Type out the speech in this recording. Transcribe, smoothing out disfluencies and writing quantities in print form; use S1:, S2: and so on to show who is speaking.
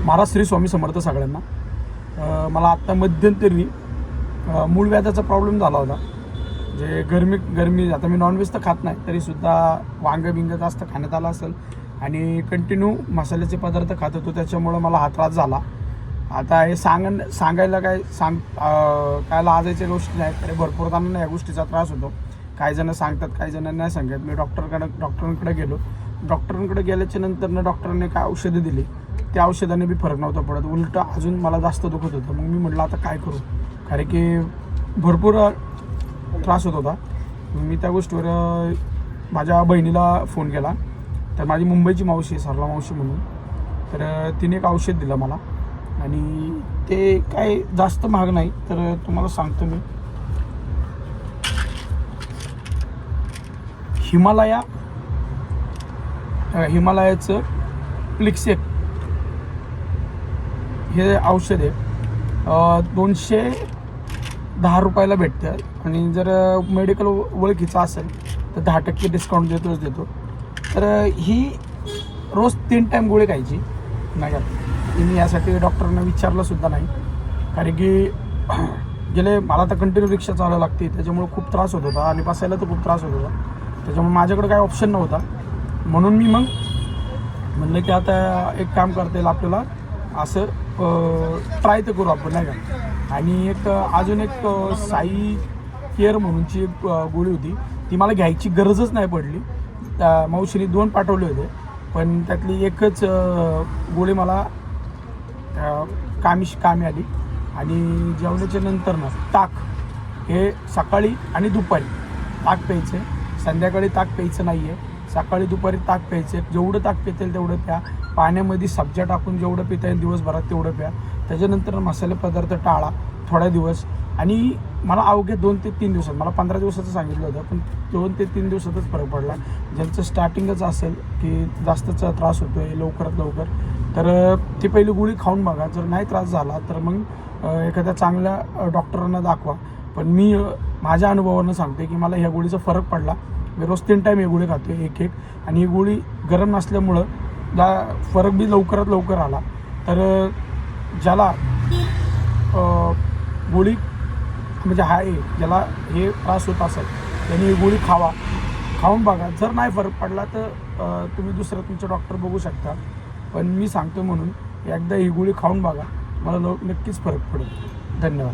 S1: महाराज श्री स्वामी समर्थ सगळ्यांना। मला आत्ता मध्यंतरी मूळव्याधाचा प्रॉब्लेम झाला होता। जे गरमी आता मी नॉनव्हेज तर खात नाही, तरीसुद्धा वांग जास्त खाण्यात आलं असेल आणि कंटिन्यू मसाल्याचे पदार्थ खात होतो, त्याच्यामुळं मला हा त्रास झाला। आता हे सांगायला काय लाजायच्या गोष्टी नाहीत, तरी भरपूर जणांना या गोष्टीचा त्रास होतो। काही जण सांगतात, काही जण नाही सांगत। मी डॉक्टरांकडे गेलो। डॉक्टरांकडे गेल्याच्या नंतर डॉक्टरांनी काय औषधं दिली, त्या औषधाने बी फरक नव्हता पडत, उलट अजून मला जास्त दुखत होतं। मग मी म्हटलं आता काय करू, कारण की भरपूर त्रास होत होता। मी त्या गोष्टीवर माझ्या बहिणीला फोन केला। तर माझी मुंबईची मावशी, सरला मावशी म्हणून, तर तिने एक औषध दिलं मला आणि ते काय जास्त महाग नाही, तर तुम्हाला सांगतो मी। हिमालयाचं फ्लिक्सेक हे औषध आहे। 210 रुपयाला भेटतं आणि जर मेडिकल ओळखीचं असेल तर 10% डिस्काउंट देतो। तर ही रोज 3 टाईम गोळी खायची नाही का। मी यासाठी डॉक्टरांना विचारलंसुद्धा नाही, कारण की मला तर कंटिन्यू रिक्षा चालवावी लागते, त्याच्यामुळे खूप त्रास होत होता आणि बसायला तर खूप त्रास होत होता। त्याच्यामुळे माझ्याकडे काही ऑप्शन नव्हता, म्हणून मी मग म्हणलं की आता एक काम करता येईल आपल्याला, असं ट्राय तर करू आपण नाही का। आणि अजून एक साई केअर म्हणूनची एक गोळी होती, ती मला घ्यायची गरजच नाही पडली। त्या मावशीने 2 पाठवले होते, पण त्यातली एकच गोळी मला कामी आली। आणि जेवणाच्या नंतर ताक हे सकाळी आणि दुपारी ताक प्यायचं, संध्याकाळी ताक प्यायचं नाही आहे, सकाळी दुपारी ताक प्यायचं। जेवढं ताक पिता येईल तेवढं प्या, पाण्यामध्ये सब्जा टाकून जेवढं पिता येईल दिवसभरात तेवढं प्या। त्याच्यानंतर मसाले पदार्थ टाळा थोड्या दिवस। आणि मला अवघ्या 2 ते 3 दिवसात, मला 15 दिवसाचं सांगितलं होतं, पण 2 ते 3 दिवसातच फरक पडला। ज्यांचं स्टार्टिंगच असेल की जास्तचा त्रास होतो आहे लवकरात लवकर, तर ती पहिली गोळी खाऊन बघा। जर नाही त्रास झाला तर मग एखाद्या चांगल्या डॉक्टरांना दाखवा। पण मी माझ्या अनुभवावरून सांगते की मला ह्या गोळीचा फरक पडला। मी रोज 3 टाईम ही गोळी खातो, एक आणि ही गोळी गरम नसल्यामुळं फरक बी लवकरात लवकर आला। तर ज्याला गोळी म्हणजे ज्याला हे त्रास होत असेल त्यांनी ही गोळी खाऊन बघा। जर नाही फरक पडला तर तुम्ही दुसरा तुमचा डॉक्टर बघू शकता, पण मी सांगतो म्हणून एकदा ही गोळी खाऊन बघा, मला नक्कीच फरक पडेल। धन्यवाद।